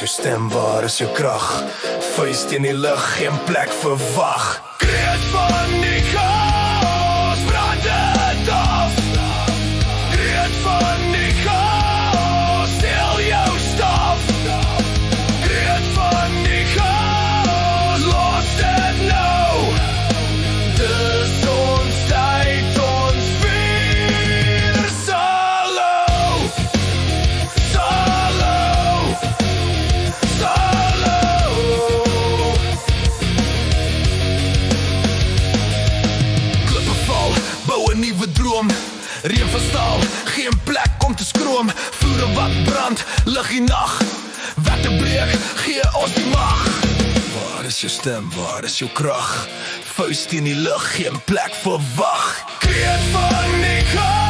is jou stem, waar is jou krag? Vuis teen die lug, geen plek vir wag. Kreet van die chaos, brand dit af. Kreet van die chaos, stel jou staf. Kreet van die chaos, los dit nou. Dis ons tyd, ons vier solo. Solo. Solo. Klippe val, bou 'n nuwe droom. Reën van staal, geen plek om te skroom. Vloere wat brand, lig die nag. Wette breek, gee ons die mag. Waar is jou stem, waar is jou krag? Vuis teen die lug, geen plek vir wag. Kreet van die chaos.